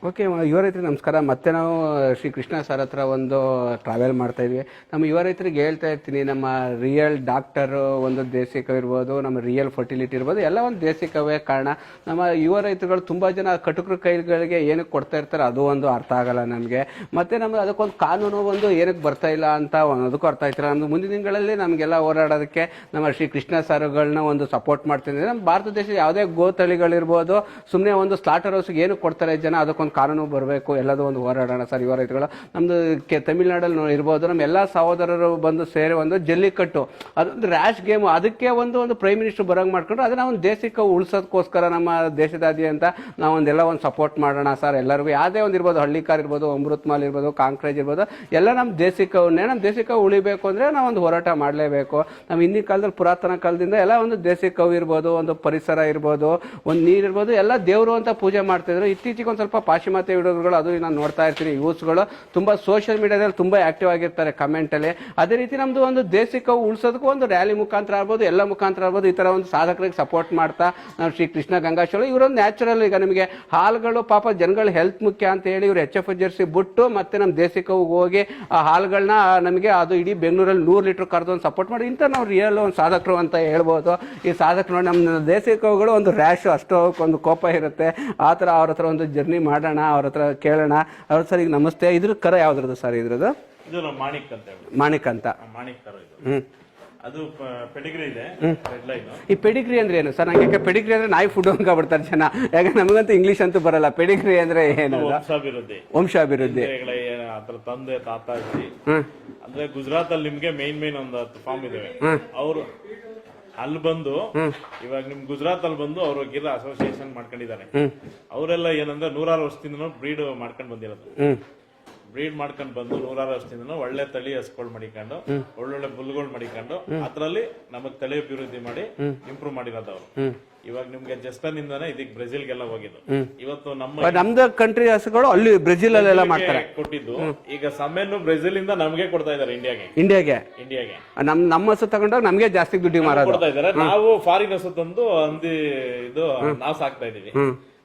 Okay, ಯುವ ರೈತರಿಗೆ ನಮಸ್ಕಾರ. ಮತ್ತೆ ನಾವು ಶ್ರೀ ಕೃಷ್ಣ ಸರ್ ಹತ್ರ ಒಂದು ಟ್ರಾವೆಲ್ ಮಾಡ್ತಾ ಇದ್ವಿ. ನಮ್ಮ ಯುವ ರೈತರಿಗೆ ಹೇಳ್ತಾ ಇರ್ತೀನಿ, ನಮ್ಮ ರಿಯಲ್ ಡಾಕ್ಟರ್ ಒಂದು ದೇಸಿ ಕವ್ ಇರ್ಬೋದು, ನಮ್ಮ ರಿಯಲ್ ಫರ್ಟಿಲಿಟಿ ಇರ್ಬೋದು, ಎಲ್ಲ ಒಂದು ದೇಸಿ ಕವೇ ಕಾರಣ. ನಮ್ಮ ಯುವ ರೈತರುಗಳು ತುಂಬ ಜನ ಕಟುಕರ ಕೈಗಳಿಗೆ ಏನಕ್ಕೆ ಕೊಡ್ತಾ ಇರ್ತಾರೆ ಅದು ಒಂದು ಅರ್ಥ ಆಗಲ್ಲ ನಮಗೆ. ಮತ್ತು ನಮ್ಗೆ ಅದಕ್ಕೊಂದು ಕಾನೂನು ಒಂದು ಏನಕ್ಕೆ ಬರ್ತಾ ಇಲ್ಲ ಅಂತ ಅದಕ್ಕೂ ಅರ್ಥ ಆಯ್ತಿಲ್ಲ. ನಮ್ದು ಮುಂದಿನ ದಿನಗಳಲ್ಲಿ ನಮಗೆಲ್ಲ ಹೋರಾಡೋದಕ್ಕೆ ನಮ್ಮ ಶ್ರೀ ಕೃಷ್ಣ ಸರ್ಗಳನ್ನ ಒಂದು ಸಪೋರ್ಟ್ ಮಾಡ್ತಿದ್ದೀವಿ. ನಮ್ಮ ಭಾರತ ದೇಶದ ಯಾವುದೇ ಗೋತಳಿಗಳಿರ್ಬೋದು, ಸುಮ್ಮನೆ ಒಂದು ಸ್ಲಾಟರ್ ಹೌಸ್ಗೆ ಏನಕ್ಕೆ ಕೊಡ್ತಾರೆ ಜನ, ಅದಕ್ಕೊಂದು ಕಾನೂನು ಬರಬೇಕು. ಎಲ್ಲದೂ ಒಂದು ಹೋರಾಡೋಣ ಸರ್ ಯುವ ರೈತರುಗಳು. ನಮ್ಮದು ತಮಿಳ್ನಾಡಲ್ಲಿ ಇರ್ಬೋದು, ನಮ್ಮ ಎಲ್ಲ ಸಹೋದರರು ಬಂದು ಸೇರಿ ಒಂದು ಜಲ್ಲಿಕಟ್ಟು, ಅದೊಂದು ರ್ಯಾಶ್ ಗೇಮು, ಅದಕ್ಕೆ ಒಂದು ಪ್ರೈಮ್ ಮಿನಿಸ್ಟರ್ ಬರೋಂಗೆ ಮಾಡ್ಕೊಂಡ್ರು. ಅದನ್ನ ಒಂದು ದೇಶಕ್ಕೆ ಉಳಿಸೋದಕ್ಕೋಸ್ಕರ ನಮ್ಮ ದೇಶದಾದ್ಯಂತ ನಾವೊಂದೆಲ್ಲ ಒಂದು ಸಪೋರ್ಟ್ ಮಾಡೋಣ ಸರ್. ಎಲ್ಲರಿಗೂ ಯಾವುದೇ ಒಂದು ಇರ್ಬೋದು, ಹಳ್ಳಿಕಾರ್ ಇರ್ಬೋದು, ಅಮೃತ್ ಮಾಲ್ ಇರ್ಬೋದು, ಕಾಂಕ್ರೇಜ್ ಇರ್ಬೋದು, ಎಲ್ಲ ನಮ್ಮ ದೇಶಿಕವನ್ನೇ, ನಮ್ಮ ದೇಶಿಕ ಉಳಿಬೇಕು ಅಂದರೆ ನಾವೊಂದು ಹೋರಾಟ ಮಾಡಲೇಬೇಕು. ನಮ್ಮ ಹಿಂದಿನ ಕಾಲದಲ್ಲಿ ಪುರಾತನ ಕಾಲದಿಂದ ಎಲ್ಲ ಒಂದು ದೇಶಿಕವು ಇರ್ಬೋದು, ಒಂದು ಪರಿಸರ ಇರ್ಬೋದು, ಒಂದು ನೀರಿರ್ಬೋದು, ಎಲ್ಲ ದೇವರು ಅಂತ ಪೂಜೆ ಮಾಡ್ತಿದ್ರು. ಇತ್ತೀಚೆಗೆ ಒಂದು ಸ್ವಲ್ಪ ಪಾಶ್ಚಿಮಾತ್ಯ ವಿಡಿಯೋಗಳು ಅದು ನಾನು ನೋಡ್ತಾ ಇರ್ತೀನಿ. ಯೂತ್ಸ್ಗಳು ತುಂಬ ಸೋಷಿಯಲ್ ಮೀಡಿಯಾದಲ್ಲಿ ತುಂಬ ಆಕ್ಟಿವ್ ಆಗಿರ್ತಾರೆ ಕಮೆಂಟಲ್ಲಿ. ಅದೇ ರೀತಿ ನಮ್ಮದು ಒಂದು ದೇಶಿಕವು ಉಳಿಸೋದಕ್ಕೂ ಒಂದು ರ್ಯಾಲಿ ಮುಖಾಂತರ ಆಗ್ಬೋದು, ಎಲ್ಲ ಮುಖಾಂತರ ಆಗ್ಬೋದು, ಈ ಥರ ಒಂದು ಸಾಧಕರಿಗೆ ಸಪೋರ್ಟ್ ಮಾಡ್ತಾ ನಾವು ಶ್ರೀ ಕೃಷ್ಣ ಗಂಗಾಶೋಳು ಇವರೊಂದು ನ್ಯಾಚುರಲ್. ಈಗ ನಿಮಗೆ ಹಾಲುಗಳು ಪಾಪ ಜನಗಳ ಹೆಲ್ತ್ ಮುಖ್ಯ ಅಂತ ಹೇಳಿ ಇವರು HF ಜರ್ಸಿ ಬಿಟ್ಟು ಮತ್ತೆ ನಮ್ಮ ದೇಶಿಕವು ಹೋಗಿ ಆ ಹಾಲುಗಳನ್ನ ನಮಗೆ ಅದು ಇಡೀ ಬೆಂಗಳೂರಲ್ಲಿ 100 ಲೀಟ್ರ್ ಕರೆದು ಒಂದು ಸಪೋರ್ಟ್ ಮಾಡಿ ಇಂಥ ನಾವು ರಿಯಲ್ ಒಂದು ಸಾಧಕರು ಅಂತ ಹೇಳ್ಬೋದು. ಈ ಸಾಧಕರು ನಮ್ಮ ದೇಶಿಕವುಗಳು ಒಂದು ರ್ಯಾಶು, ಅಷ್ಟು ಒಂದು ಕೋಪ ಇರುತ್ತೆ. ಆ ಥರ ಅವ್ರ ಹತ್ರ ಒಂದು ಜರ್ನಿ ಮಾಡೋಣ, ಅವ್ರ ಹತ್ರ ಕೇಳೋಣ. ಅವ್ರ ಸರ್ ಈಗ ನಮಸ್ತೆ, ಇದ್ರ ಕರ ಯಾವ್ದ್ರದ್ದು ಸರ್? ಇದ್ರದ್ದು ಮಾಣಿಕ್ ಅಂತ. ಮಾಣಿಕ್ ಅಂತ. ಮಾಣಿಕ್ ಕರ ಅದು ಪೆಡಿಗ್ರಿ ಇದೆ. ಈ ಪೆಡಿಗ್ರಿ ಅಂದ್ರೆ ಏನು ಸರ್? ನಂಗೆ ಪೆಡಿಗ್ರಿ ಅಂದ್ರೆ ನಾಯಿ ಫುಡ್ ಅನ್ಕೊಂಡ್ಬಿಡ್ತಾರೆ ಜನ. ಯಾಕೆ ನಮಗಂತೂ ಇಂಗ್ಲಿಷ್ ಅಂತೂ ಬರಲ್ಲ. ಪೆಡಿಗ್ರಿ ಅಂದ್ರೆ ಏನು? ವಂಶಾಭಿವೃದ್ಧಿ. ಅದ್ರ ತಂದೆ ತಾತ ಅಂದ್ರೆ ಗುಜರಾತ್ ಅಲ್ಲಿ ನಿಮ್ಗೆ ಮೇನ್ ಒಂದು 10 ಫಾರ್ಮ್ ಇದಾವೆ. ಅವರು ಅಲ್ಲಿ ಬಂದು ಇವಾಗ ನಿಮ್ ಗುಜರಾತ್ ಅಲ್ಲಿ ಬಂದು ಅವರು ಗಿರ್ ಅಸೋಸಿಯೇಷನ್ ಮಾಡ್ಕೊಂಡಿದ್ದಾರೆ. ಅವರೆಲ್ಲ ಏನಂದ್ರೆ 100 ವರ್ಷದಿಂದ ಬ್ರೀಡ್ ಮಾಡ್ಕೊಂಡ್ ಬಂದಿರೋದು. ಬ್ರೀಡ್ ಮಾಡ್ಕೊಂಡ್ ಬಂದು 100 ವರ್ಷದಿಂದ ಒಳ್ಳೆ ತಳಿ ಹಸ್ಗಳು ಮಡಿಕೊಂಡು ಒಳ್ಳೊಳ್ಳೆ ಬುಲ್ಗಳು ಮಡಿಕೊಂಡು ಅದ್ರಲ್ಲಿ ನಮಗ್ ತಳಿ ಅಭಿವೃದ್ಧಿ ಮಾಡಿ ಇಂಪ್ರೂವ್ ಮಾಡಿರೋದು ಅವರು. ಇವಾಗ ನಿಮ್ಗೆ ಜಸ್ಟನ್ ಇಂದಾನೆ ಇದಕ್ಕೆ ಬ್ರೆಜಿಲ್ಗೆಲ್ಲ ಹೋಗಿದ್ದು. ಇವತ್ತು ನಮ್ದು ಕಂಟ್ರಿ ಹಸುಗಳು ಅಲ್ಲಿ ಬ್ರೆಜಿಲ್ ಅಲ್ಲೆಲ್ಲ ಮಾಡ್ತಾರೆ ಕೊಟ್ಟಿದ್ದು. ಈಗ ಸಮೇನು ಬ್ರೆಜಿಲ್ ಇಂದ ನಮ್ಗೆ ಕೊಡ್ತಾ ಇದಾರೆ ಇಂಡಿಯಾಗೆ. ನಮ್ಮ ಹಸು ತಗೊಂಡಾಗ ನಮ್ಗೆ ಜಾಸ್ತಿ ದುಡ್ಡು ಕೊಡ್ತಾ ಇದಾರೆ. ನಾವು ಫಾರಿನ್ ಹಸು ತಂದು ಹಂದಿ ಇದು ನಾವು ಸಾಕ್ತಾ ಇದೀವಿ.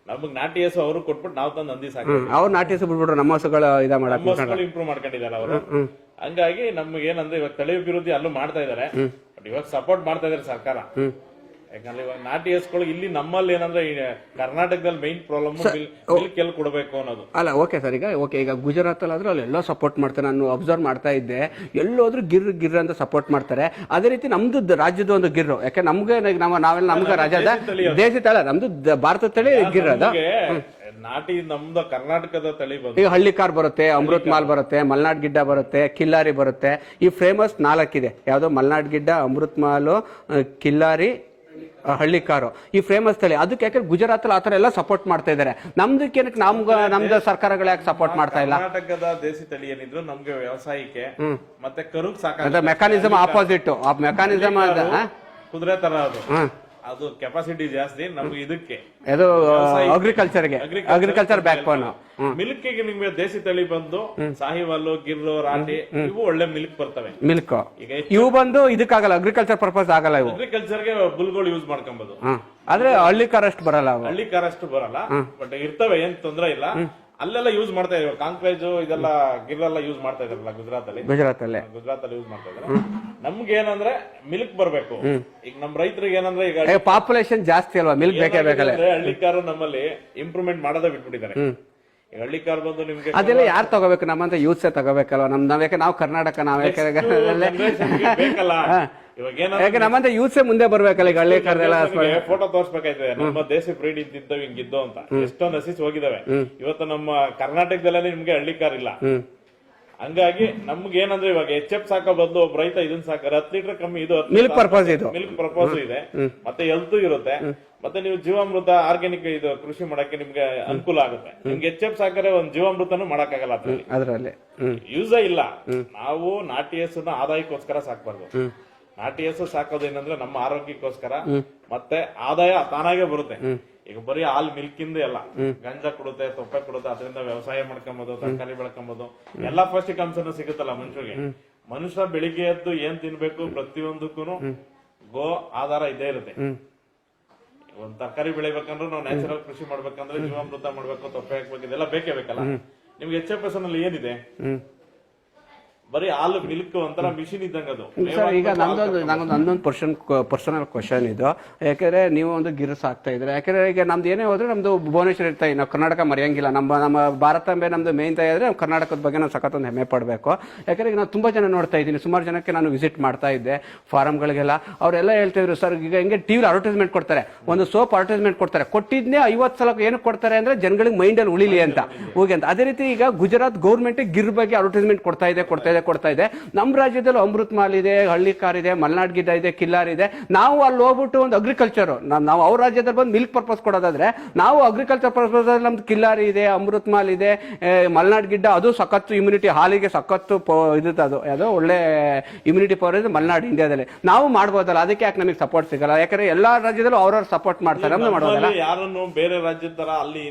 ನಮಗ್ ನಾಟಿ ಹಸು ಅವರು ಕೊಟ್ಬಿಟ್ಟು ನಾವು ತಂದು ಹಂದಿ ಸಾಕ. ಅವ್ರು ನಾಟಿ ಹಸು ಬಿಟ್ಬಿಟ್ರು, ನಮ್ಮ ಹಸುಗಳು ಇಂಪ್ರೂವ್ ಮಾಡ್ಕೊಂಡಿದ್ದಾರೆ ಅವರು. ಹಂಗಾಗಿ ನಮ್ಗೆ ಏನಂದ್ರೆ ಇವಾಗ ತಳಿ ಅಭಿವೃದ್ಧಿ ಅಲ್ಲೂ ಮಾಡ್ತಾ ಇದಾರೆ. ಬಟ್ ಇವಾಗ ಸಪೋರ್ಟ್ ಮಾಡ್ತಾ ಇದಾರೆ ಸರ್ಕಾರ. ಯಾಕಂದ್ರೆ ಇವಾಗ ನಾಟಿ ಹಸುಗಳು ಇಲ್ಲಿ ನಮ್ಮಲ್ಲಿ ಏನಂದ್ರೆ ಕರ್ನಾಟಕದಲ್ಲಿ ಮೈನ್ ಪ್ರಾಬ್ಲಮ್ ಮಿಲ್ಕ್ ಎಲ್ಲಿ ಕೊಡಬೇಕು ಅನ್ನೋದು. ಅಲ್ಲ ಓಕೆ ಸರ್, ಈಗ ಗುಜರಾತ್ ಅಲ್ಲಿ ಆದ್ರೂ ಅಲ್ಲೆಲ್ಲ ಸಪೋರ್ಟ್ ಮಾಡ್ತಾರೆ. ನಾನು ಅಬ್ಸರ್ವ್ ಮಾಡ್ತಾ ಇದ್ದೆ, ಎಲ್ಲೋದ್ರೂ ಗಿರ್ ಅಂತ ಸಪೋರ್ಟ್ ಮಾಡ್ತಾರೆ. ಅದೇ ರೀತಿ ನಮ್ದು ರಾಜ್ಯದ ಒಂದು ಗಿರ್ರು, ಯಾಕೆ ನಮ್ಗೆ ನಾವೆಲ್ಲ ನಮ್ಗೆ ರಾಜ್ಯದ ದೇಶಿ ತಳಿ, ನಮ್ದು ಭಾರತ ತಳಿ ಗಿರ್ ಅದ. ನಾಟಿ ನಮ್ದು ಕರ್ನಾಟಕದ ತಳಿ ಈಗ ಹಳ್ಳಿಕಾರ್ ಬರುತ್ತೆ, ಅಮೃತ್ ಮಾಲ್ ಬರುತ್ತೆ, ಮಲ್ನಾಡ್ ಗಿಡ್ಡ ಬರುತ್ತೆ, ಕಿಲ್ಲಾರಿ ಬರುತ್ತೆ. ಈ ಫೇಮಸ್ 4 ಇದೆ. ಯಾವ್ದೋ ಮಲ್ನಾಡ್ ಗಿಡ್ಡ, ಅಮೃತ್ ಮಾಲು, ಕಿಲ್ಲಾರಿ, ಹಳ್ಳಿಕಾರು, ಈ ಫೇಮಸ್ ತಳಿ. ಅದಕ್ಕೆ ಯಾಕೆ ಗುಜರಾತ್ ಅಲ್ಲಿ ಆತರ ಎಲ್ಲ ಸಪೋರ್ಟ್ ಮಾಡ್ತಾ ಇದಾರೆ. ನಮ್ದಕ್ಕೆ ನಮ್ದು ಸರ್ಕಾರಗಳು ಯಾಕೆ ಸಪೋರ್ಟ್ ಮಾಡ್ತಾ ಇಲ್ಲ? ಕರ್ನಾಟಕದ ದೇಸಿ ತಳಿ ಏನಿದ್ರು ನಮ್ಗೆ ವ್ಯವಸಾಯಕ್ಕೆ ಮತ್ತೆ ಕರುಗ್ ಸಾಕ ಮೆಕಾನಿಸಮ್ ಆಪೋಸಿಟ್. ಆ ಮೆಕಾನಿಸಮ್ ಕುದುರೆ ತರ ಅದು ಕೆಪಾಸಿಟಿ ಜಾಸ್ತಿ. ನಮ್ಗೆ ಇದಕ್ಕೆ ಅದು ಅಗ್ರಿಕಲ್ಚರ್ ಬ್ಯಾಕ್ ಬೋನ್. ಮಿಲ್ಕ್ ಗೆ ನಿಮ್ಗೆ ದೇಸಿ ತಳಿ ಬಂದು ಸಾಹಿವಾಲು, ಗಿರ್ರು, ರಾಟಿ ಇವು ಒಳ್ಳೆ ಮಿಲ್ಕ್ ಬರ್ತವೆ. ಮಿಲ್ಕ್ ಈಗ ಇವು ಬಂದು ಇದಕ್ಕಾಗಲ್ಲ, ಅಗ್ರಿಕಲ್ಚರ್ ಪರ್ಪಸ್ ಆಗಲ್ಲ. ಇವು ಅಗ್ರಿಕಲ್ಚರ್ ಗೆ ಬುಲ್ಗಳು ಯೂಸ್ ಮಾಡ್ಕೊಬಹುದು. ಆದ್ರೆ ಹಳ್ಳಿಕಾರಷ್ಟು ಬರಲ್ಲ. ಹಳ್ಳಿಕಾರಷ್ಟು ಬರಲ್ಲ, ಬಟ್ ಇರ್ತವೆ, ಏನ್ ತೊಂದ್ರೆ ಇಲ್ಲ. ಅಲ್ಲೆಲ್ಲ ಯೂಸ್ ಮಾಡ್ತಾ ಇದ್ರು. ಕಾಂಕ್ರೇಜ್ ಇದೆಲ್ಲ ಗಿರ್ರೆಲ್ಲ ಯೂಸ್ ಮಾಡ್ತಾ ಇದ್ರಲ್ಲ ಗುಜರಾತ್ ಅಲ್ಲಿ ಯೂಸ್ ಮಾಡ್ತಾ ಇದ್ರು. ನಮ್ಗೆ ಏನಂದ್ರೆ ಮಿಲ್ಕ್ ಬರ್ಬೇಕು. ಈಗ ನಮ್ ರೈತರಿಗೆ ಏನಂದ್ರೆ ಈಗ ಪಾಪ್ಯುಲೇಷನ್ ಜಾಸ್ತಿ ಅಲ್ವಾ, ಮಿಲ್ಕ್ ಬೇಕೇ ಬೇಕಲ್ಲ. ಹಳ್ಳಿಕಾರು ನಮ್ಮಲ್ಲಿ ಇಂಪ್ರೂವ್ಮೆಂಟ್ ಮಾಡೋದೇ ಬಿಟ್ಬಿಟ್ಟಿದ್ದಾರೆ. ಹಳ್ಳಿಕಾರ್ ಬಂದು ನಿಮ್ಗೆ ಅದೆಲ್ಲ ಯಾರು ತಗೋಬೇಕು? ನಮ್ಮಂತ ಯೂತ್ಸೇ ತಗೋಬೇಕಲ್ವ. ನಾವು ಕರ್ನಾಟಕ, ಬೇಕಲ್ಲ. ಯಾಕೆ ನಮ್ಮಂತ ಯೂತ್ಸೇ ಮುಂದೆ ಬರ್ಬೇಕಲ್ಲ. ಈಗ ಹಳ್ಳಿಕಾರದೆಲ್ಲ ಫೋಟೋ ತೋರ್ಸ್ಬೇಕಾಯ್ತದೆ. ನಮ್ಮ ದೇಸಿ ಬ್ರೀಡ್ ಇಂತಿದ್ದವು ಹಿಂಗಿದ್ದೋ ಅಂತ ಎಷ್ಟೊಂದು ಹಸಿಸ್ ಹೋಗಿದಾವೆ. ಇವತ್ತು ನಮ್ಮ ಕರ್ನಾಟಕದಲ್ಲೇ ನಿಮ್ಗೆ ಹಳ್ಳಿಕಾರ್ ಇಲ್ಲ. ಹಂಗಾಗಿ ನಮ್ಗೆ ಏನಂದ್ರೆ ಇವಾಗ HF ಸಾಕೋ ಬದಲು ಒಬ್ಬ ರೈತ ಇದನ್ನ ಸಾಕಾರೆ 10 ಲೀಟರ್ ಕಮ್ಮಿ. ಇದು ಮಿಲ್ಕ್ ಪರ್ಪಸ್ ಇದೆ, ಮತ್ತೆ ಹೆಲ್ತ್ ಇರುತ್ತೆ. ಮತ್ತೆ ನೀವು ಜೀವಾಮೃತ ಆರ್ಗ್ಯಾನಿಕ್ ಇದು ಕೃಷಿ ಮಾಡಕ್ಕೆ ನಿಮ್ಗೆ ಅನುಕೂಲ ಆಗುತ್ತೆ. ನಿಮ್ಗೆ HF ಸಾಕರೆ ಒಂದ್ ಜೀವಾಮೃತನೂ ಮಾಡಕ್ಕಾಗಲ್ಲ. ಅದ್ರಲ್ಲಿ ಯೂಸೇ ಇಲ್ಲ. ನಾವು ನಾಟಿ ಹಸುನ ಆದಾಯಕ್ಕೋಸ್ಕರ ಸಾಕ್ಬಾರ್ದು. ನಾಟಿ ಹಸು ಸಾಕೋದೇನಂದ್ರೆ ನಮ್ಮ ಆರೋಗ್ಯಕ್ಕೋಸ್ಕರ, ಮತ್ತೆ ಆದಾಯ ತಾನಾಗೆ ಬರುತ್ತೆ. ಈಗ ಬರೀ ಹಾಲ್ ಮಿಲ್ಕಿಂದ ಎಲ್ಲ ಗಂಜ ಕೊಡುತ್ತೆ, ತೊಪ್ಪೆ ಕೊಡುತ್ತೆ, ಅದರಿಂದ ವ್ಯವಸಾಯ ಮಾಡ್ಕೊಂಬೋದು, ತರಕಾರಿ ಬೆಳ್ಕೊಂಬೋದು, ಎಲ್ಲಾ ಪೌಷ್ಟಿಕಾಂಶನೂ ಸಿಗುತ್ತಲ್ಲ ಮನುಷ್ಯರಿಗೆ. ಮನುಷ್ಯ ಬೆಳಿಗ್ಗೆ ಎದ್ದು ಏನ್ ತಿನ್ಬೇಕು ಪ್ರತಿಯೊಂದಕ್ಕೂ ಗೋ ಆಧಾರ ಇದ್ದೇ ಇರುತ್ತೆ. ಒಂದ್ ತರಕಾರಿ ಬೆಳಿಬೇಕಂದ್ರೆ ನಾವು ನ್ಯಾಚುರಲ್ ಕೃಷಿ ಮಾಡ್ಬೇಕಂದ್ರೆ ಜೀವಾಮೃತ ಮಾಡ್ಬೇಕು, ತೊಪ್ಪೆ ಹಾಕ್ಬೇಕು, ಇದೆಲ್ಲ ಬೇಕೇ ಬೇಕಲ್ಲ. ನಿಮ್ಗೆ HFS ನಲ್ಲಿ ಏನಿದೆ, ಬರೀ ಹಾಲು ಮಿಲ್ಕ್ ಒಂಥರ ಮಿಷಿನ್ ಇದ್ದಂಗೆ ಅದು. ಸರ್ ಈಗ ನಂದೊಂದು ಪರ್ಸನಲ್ ಕ್ವಶನ್ ಇದು. ಯಾಕಂದ್ರೆ ನೀವು ಒಂದು ಗಿರ್ ಸಾಕ್ತಾ ಇದ್ರೆ, ಯಾಕಂದ್ರೆ ಈಗ ನಮ್ದು ಏನೇ ಹೋದ್ರೆ ನಮ್ದು ಭುವನೇಶ್ವರ ಇರ್ತಾಯಿ, ನಾವು ಕರ್ನಾಟಕ ಮರೆಯಂಗಿಲ್ಲ. ನಮ್ಮ ಭಾರತಾಂಬೆ ನಮ್ದು ಮೇನ್ ತಾಯಿ ಆದ್ರೆ ಕರ್ನಾಟಕದ ಬಗ್ಗೆ ನಾವು ಸಖತ್ತೊಂದು ಹೆಮ್ಮೆ ಪಡಬೇಕು. ಯಾಕಂದ್ರೆ ಈಗ ನಾನು ತುಂಬಾ ಜನ ನೋಡ್ತಾ ಇದ್ದೀನಿ, ಸುಮಾರು ಜನಕ್ಕೆ ನಾನು ವಿಸಿಟ್ ಮಾಡ್ತಾ ಇದ್ದೆ ಫಾರಮ್ಗಳಿಗೆಲ್ಲ. ಅವರೆಲ್ಲ ಹೇಳ್ತಿದ್ರು ಸರ್ ಈಗ ಹೆಂಗೆ ಟಿವಿಲಿ ಅಡ್ವರ್ಟೈಸ್ಮೆಂಟ್ ಕೊಡ್ತಾರೆ, ಒಂದು ಸೋಪ್ ಅಡ್ವರ್ಟೈಸ್ಮೆಂಟ್ ಕೊಡ್ತಾರೆ, ಕೊಟ್ಟಿದ್ನೇ 50 ಸಲ ಏನಕ್ಕೆ ಕೊಡ್ತಾರೆ ಅಂದ್ರೆ ಜನಗಳಿಗೆ ಮೈಂಡಲ್ಲಿ ಉಳಿಲಿ ಅಂತ ಹೋಗಿ ಅಂತ. ಅದೇ ರೀತಿ ಈಗ ಗುಜರಾತ್ ಗೌರ್ಮೆಂಟ್ ಗಿರ್ ಬಗ್ಗೆ ಅಡ್ವರ್ಟೈಸ್ಮೆಂಟ್ ಕೊಡ್ತಾ ಇದೆ. ನಮ್ಮ ರಾಜ್ಯದಲ್ಲಿ ಅಮೃತ್ ಮಾಲ್ ಇದೆ, ಹಳ್ಳಿಕಾರ್ ಇದೆ, ಮಲ್ನಾಡ್ ಗಿಡ್ಡ ಇದೆ, ಕಿಲ್ಲಾರ್ ಇದೆ. ನಾವು ಅಲ್ಲಿ ಹೋಗ್ಬಿಟ್ಟು ಒಂದು ಅಗ್ರಿಕಲ್ಚರ್, ನಾವು ಅವ್ರ ರಾಜ್ಯದಲ್ಲಿ ಬಂದು ಮಿಲ್ಕ್ ಪರ್ಪಸ್ ಕೊಡೋದಾದ್ರೆ ನಾವು ಅಗ್ರಿಕಲ್ಚರ್ ಪರ್ಪಸ್ ನಮ್ದು ಕಿಲ್ಲಾರಿ ಇದೆ, ಅಮೃತ್ ಮಾಲ್ ಇದೆ, ಮಲ್ನಾಡ್ ಗಿಡ್ಡ, ಅದು ಸಖತ್ತು ಇಮ್ಯುನಿಟಿ, ಹಾಲಿಗೆ ಸಖತ್ತು ಇರುತ್ತೆ. ಅದು ಒಳ್ಳೆ ಇಮ್ಯುನಿಟಿ ಪವರ್ ಇದೆ ಮಲ್ನಾಡ್ ಇಂಡಿಯಾದಲ್ಲಿ. ನಾವು ಮಾಡ್ಬೋದಲ್ಲ, ಅದಕ್ಕೆ ಯಾಕೆ ನಮಗೆ ಸಪೋರ್ಟ್ ಸಿಗಲ್ಲ? ಯಾಕಂದ್ರೆ ಎಲ್ಲಾ ರಾಜ್ಯದಲ್ಲೂ ಅವ್ರವ್ರು ಸಪೋರ್ಟ್ ಮಾಡ್ತಾರೆ, ನಮ್ದು ಮಾಡೋದಲ್ಲ. ಯಾರನ್ನು ಬೇರೆ ರಾಜ್ಯದ ತರ ಅಲ್ಲಿ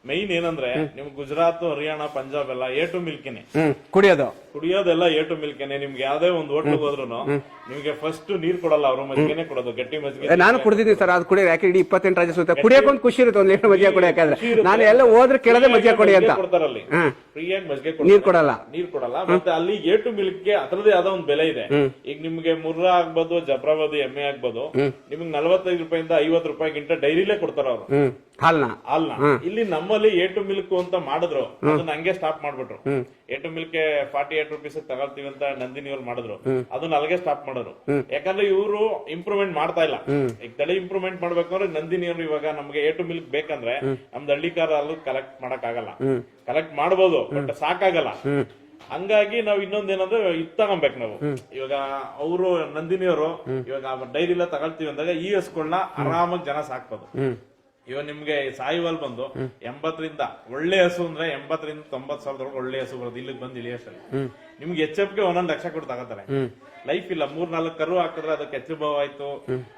ಮೈನ್ ಏನಂದ್ರೆ ನಿಮ್ ಗುಜರಾತ್, ಹರಿಯಾಣ, ಪಂಜಾಬ್ ಎಲ್ಲ A to ಮಿಲ್ಕೇನೆ ಕುಡಿಯೋದೆಲ್ಲ A to ಮಿಲ್ಕೇನೆ. ನಿಮ್ಗೆ ಯಾವ್ದೇ ಒಂದು ಹೋಟ್ಲಿಗೆ ಹೋದ್ರು ನಿಮ್ಗೆ ಫಸ್ಟ್ ನೀರ್ ಕೊಡಲ್ಲ, ಅವರು ಮಜ್ಜಿಗೆನೆ ಕೊಡೋದು, ಗಟ್ಟಿ ಮಜ್ಜಿಗೆ. ನಾನು ಕುಡಿದಿದ್ದೀನಿ ಸರ್, ಅದು ಕುಡಿಯೋದು ಯಾಕೆ ಇಡೀ 28 ರಾಜ್ಯ ಸುತ್ತ ಕುಡಿಯೋಕೆ ಒಂದು ಖುಷಿ ಇರುತ್ತೆ, ಒಂದು ಲೀಟರ್ ಮಜ್ಜಿಗೆ ಕುಡಿಯೋಕಾದ್ರೆ. ನಾನು ಎಲ್ಲ ಹೋದ್ರೆ ಕೇಳದೆ ಮಜ್ಜಿಗೆ ಕೊಡಿ ಅಂತ ಕೊಡ್ತಾರಲ್ಲಿ, ಫ್ರೀಯಾಗಿ ಮಜ್ಜಿಗೆ ನೀರ್ ಕೊಡಲ್ಲ. ಮತ್ತೆ ಅಲ್ಲಿ A to ಮಿಲ್ಕ್ಗೆ ಅದರದೇ ಆದ ಒಂದು ಬೆಲೆ ಇದೆ. ಈಗ ನಿಮ್ಗೆ ಮುರ್ರಾ ಆಗ್ಬೋದು, ಜಬ್ರಾಬಾದಿ ಎಮ್ಮೆ ಆಗ್ಬೋದು, ನಿಮ್ಗೆ 45 ರೂಪಾಯಿಂದ 50 ರೂಪಾಯಿಗಿಂತ ಡೈರಿಲೇ ಕೊಡ್ತಾರ ಅವರು ಹಾಲ್ನ. ಇಲ್ಲಿ ನಮ್ಮಲ್ಲಿ A to ಮಿಲ್ಕ್ ಅಂತ ಮಾಡಿದ್ರು, ಅದನ್ನ ಹಂಗೆ ಸ್ಟಾಪ್ ಮಾಡ್ಬಿಟ್ರು. A to ಮಿಲ್ಕ್ 48 ರೂಪೀಸ್ ತಗೊಳ್ತೀವಿ ಅಂತ ನಂದಿನಿಯವ್ರು ಮಾಡಿದ್ರು, ಅದನ್ನ ಅಲ್ಲಿಗೆ ಸ್ಟಾಪ್ ಮಾಡಿದ್ರು. ಯಾಕಂದ್ರೆ ಇವರು ಇಂಪ್ರೂವ್ಮೆಂಟ್ ಮಾಡ್ತಾ ಇಲ್ಲ. ಈಗ ತಳಿ ಇಂಪ್ರೂವ್ಮೆಂಟ್ ಮಾಡ್ಬೇಕಂದ್ರೆ ನಂದಿನಿಯವರು ಇವಾಗ ನಮ್ಗೆ A to ಮಿಲ್ಕ್ ಬೇಕಂದ್ರೆ ನಮ್ದು ಹಳ್ಳಿಕಾರ ಅಲ್ಲೂ ಕಲೆಕ್ಟ್ ಮಾಡಕ್ ಆಗಲ್ಲ. ಕಲೆಕ್ಟ್ ಮಾಡಬಹುದು, ಬಟ್ ಸಾಕಾಗಲ್ಲ. ಹಂಗಾಗಿ ನಾವ್ ಇನ್ನೊಂದೇನಂದ್ರೆ ತಗೊಬೇಕು ನಾವು. ಇವಾಗ ಅವರು ನಂದಿನಿಯವರು ಇವಾಗ ಡೈರಿ ಎಲ್ಲ ತಗೊಳ್ತೀವಿ ಅಂದಾಗ ಈ ಹಸುಗಳನ್ನ ಆರಾಮಾಗಿ ಜನ ಸಾಕ್ಬೋದು. ಇವಾಗ ನಿಮ್ಗೆ ಸಾಯಿವಾಲ್ ಬಂದು 80ರಿಂದ ಒಳ್ಳೆ ಹಸು ಅಂದ್ರೆ 80ರಿಂದ 90 ಸಾವಿರದೊಳಗೆ ಒಳ್ಳೆ ಹಸು ಬರೋದು. ಇಲ್ಲಿಗೆ ಬಂದು ಇಳಿಯೋಷ್ಟಲ್ಲಿ ನಿಮ್ಗೆ HFಗೆ 1.5 ಲಕ್ಷ ಕೊಟ್ಟು ತಗೋತಾರೆ. ಲೈಫ್ ಇಲ್ಲ, 3-4 ಕರು ಹಾಕಿದ್ರೆ ಅದಕ್ಕೆ HF ಆಯ್ತು,